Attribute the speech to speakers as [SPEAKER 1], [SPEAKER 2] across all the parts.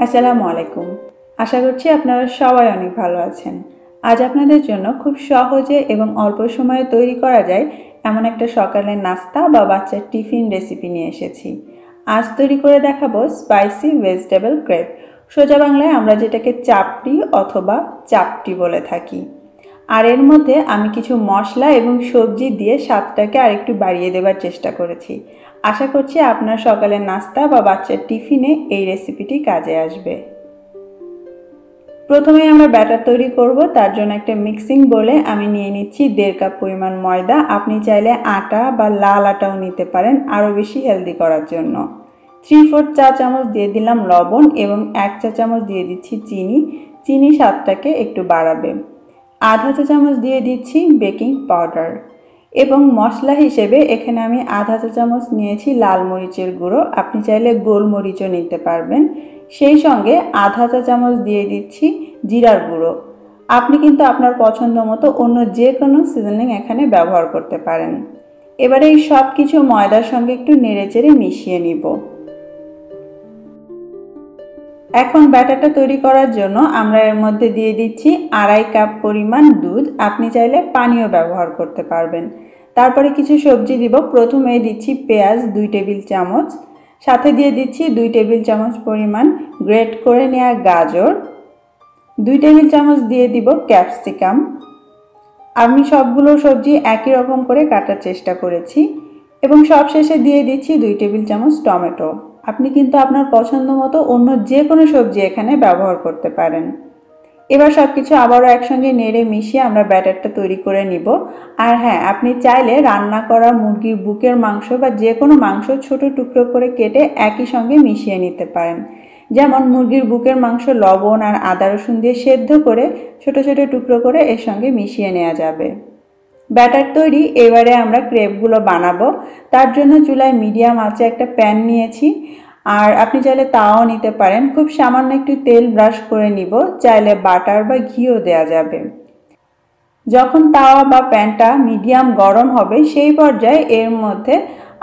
[SPEAKER 1] আসসালামু আলাইকুম। আশা করছি আপনারা সবাই অনেক ভালো আছেন। আজ আপনাদের জন্য খুব সহজে এবং অল্প সময়ে তৈরি করা যায় এমন একটা সকালের নাস্তা বা বাচ্চার টিফিন রেসিপি নিয়ে এসেছি। আজ তৈরি করে দেখাবো স্পাইসি ভেজিটেবল ক্রেপ। সোজা বাংলায় আমরা যেটাকে চাপটি অথবা চাপটি বলে থাকি। আর এর মধ্যে আমি কিছু মশলা এবং সবজি দিয়ে স্বাদটাকে আরেকটু বাড়িয়ে দেওয়ার চেষ্টা করেছি। আশা করছি আপনার সকালের নাস্তা বা বাচ্চার টিফিনে এই রেসিপিটি কাজে আসবে। প্রথমে আমরা ব্যাটার তৈরি করব। তার জন্য একটা মিক্সিং বোলে আমি নিয়ে নিচ্ছি 1.5 কাপ পরিমাণ ময়দা। আপনি চাইলে আটা বা লাল আটাও নিতে পারেন আরও বেশি হেলদি করার জন্য। 3/4 চা চামচ দিয়ে দিলাম লবণ এবং 1 চা চামচ দিয়ে দিচ্ছি চিনি। চিনি স্বাদটাকে একটু বাড়াবে। আধা চা চামচ দিয়ে দিচ্ছি বেকিং পাউডার এবং মশলা হিসেবে এখানে আমি আধা চা চামচ নিয়েছি লাল মরিচের গুঁড়ো। আপনি চাইলে গোলমরিচও নিতে পারবেন। সেই সঙ্গে আধা চা চামচ দিয়ে দিচ্ছি জিরার গুঁড়ো। আপনি কিন্তু আপনার পছন্দ মতো অন্য যে কোনো সিজনিং এখানে ব্যবহার করতে পারেন। এবারে এই সব কিছু ময়দার সঙ্গে একটু নেড়েচেড়ে মিশিয়ে নিব। এখন ব্যাটারটা তৈরি করার জন্য আমরা এর মধ্যে দিয়ে দিচ্ছি 2.5 কাপ পরিমাণ দুধ। আপনি চাইলে পানিও ব্যবহার করতে পারবেন। তারপরে কিছু সবজি দিব। প্রথমে দিচ্ছি পেঁয়াজ 2 টেবিল চামচ, সাথে দিয়ে দিচ্ছি 2 টেবিল চামচ পরিমাণ গ্রেট করে নেওয়া গাজর, 2 টেবিল চামচ দিয়ে দিব ক্যাপসিকাম। আমি সবগুলো সবজি একই রকম করে কাটার চেষ্টা করেছি এবং সবশেষে দিয়ে দিচ্ছি 2 টেবিল চামচ টমেটো। আপনি কিন্তু আপনার পছন্দ মতো অন্য যে কোনো সবজি এখানে ব্যবহার করতে পারেন। এবার সব কিছু আবারও একসঙ্গে নেড়ে মিশিয়ে আমরা ব্যাটারটা তৈরি করে নিব। আর হ্যাঁ, আপনি চাইলে রান্না করা মুরগির বুকের মাংস বা যে কোনো মাংস ছোট টুকরো করে কেটে একই সঙ্গে মিশিয়ে নিতে পারেন। যেমন মুরগির বুকের মাংস লবণ আর আদা রসুন দিয়ে সেদ্ধ করে ছোট ছোট টুকরো করে এর সঙ্গে মিশিয়ে নেওয়া যাবে। ব্যাটার তৈরি। এবারে আমরা ক্রেপগুলো বানাবো। তার জন্য চুলায় মিডিয়াম আঁচে একটা প্যান নিয়েছি, আর আপনি চাইলে তাও নিতে পারেন। খুব সামান্য একটু তেল ব্রাশ করে নিব। চাইলে বাটার বা ঘিও দেওয়া যাবে। যখন তাওয়া বা প্যানটা মিডিয়াম গরম হবে সেই পর্যায়ে এর মধ্যে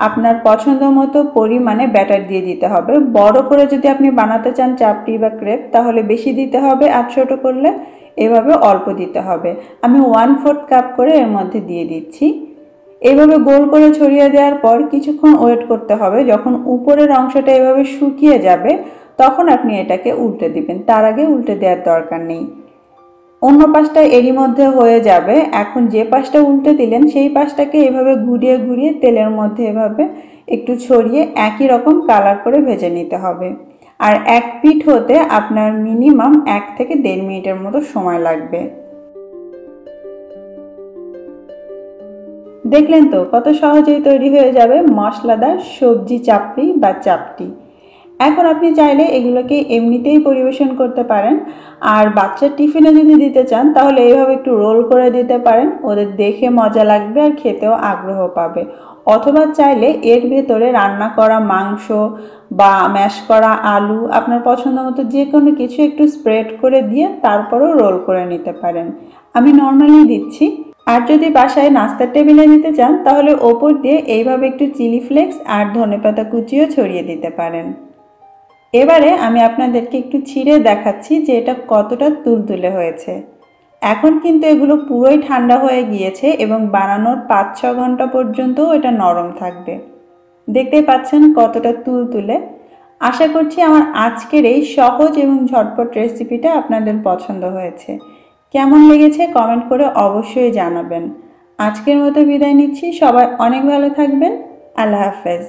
[SPEAKER 1] আপনার পছন্দ মতো পরিমাণে ব্যাটার দিয়ে দিতে হবে। বড় করে যদি আপনি বানাতে চান চাপটি বা ক্রেপ তাহলে বেশি দিতে হবে, আর ছোট করলে এভাবে অল্প দিতে হবে। আমি 1/4 কাপ করে এর মধ্যে দিয়ে দিচ্ছি। এভাবে গোল করে ছড়িয়ে দেওয়ার পর কিছুক্ষণ ওয়েট করতে হবে। যখন উপরের অংশটা এভাবে শুকিয়ে যাবে তখন আপনি এটাকে উল্টে দিবেন। তার আগে উল্টে দেওয়ার দরকার নেই। অন্য পাশটা এরই মধ্যে হয়ে যাবে। এখন যে পাশটা উল্টে দিলেন সেই পাশটাকে এভাবে ঘুরিয়ে ঘুরিয়ে তেলের মধ্যে এভাবে একটু ছড়িয়ে একই রকম কালার করে ভেজে নিতে হবে। আর এক পিঠ হতে আপনার মিনিমাম 1 থেকে 1.5 মিনিটের মতো সময় লাগবে। দেখলেন তো কত সহজেই তৈরি হয়ে যাবে মশলাদার সবজি চাপড়ি বা চাপটি। এখন আপনি চাইলে এগুলোকে এমনিতেই পরিবেশন করতে পারেন। আর বাচ্চার টিফিনে যদি দিতে চান তাহলে এইভাবে একটু রোল করে দিতে পারেন। ওদের দেখে মজা লাগবে আর খেতেও আগ্রহ পাবে। অথবা চাইলে এর ভেতরে রান্না করা মাংস বা ম্যাশ করা আলু আপনার পছন্দ মতো যে কোনো কিছু একটু স্প্রেড করে দিয়ে তারপরও রোল করে নিতে পারেন। আমি নর্মালি দিচ্ছি। আর যদি বাসায় নাস্তার টেবিলে দিতে চান তাহলে ওপর দিয়ে এইভাবে একটু চিলি ফ্লেক্স আর ধনেপাতা কুচিও ছড়িয়ে দিতে পারেন। এবারে আমি আপনাদেরকে একটু ছিঁড়ে দেখাচ্ছি যে এটা কতটা তুলতুলে হয়েছে। এখন কিন্তু এগুলো পুরোই ঠান্ডা হয়ে গিয়েছে এবং বানানোর 5-6 ঘন্টা পর্যন্তও এটা নরম থাকবে। দেখতেই পাচ্ছেন কতটা তুলতুলে। আশা করছি আমার আজকের এই সহজ এবং ঝটপট রেসিপিটা আপনাদের পছন্দ হয়েছে। কেমন লেগেছে কমেন্ট করে অবশ্যই জানাবেন। আজকের মতো বিদায় নিচ্ছি। সবাই অনেক ভালো থাকবেন। আল্লাহ হাফেজ।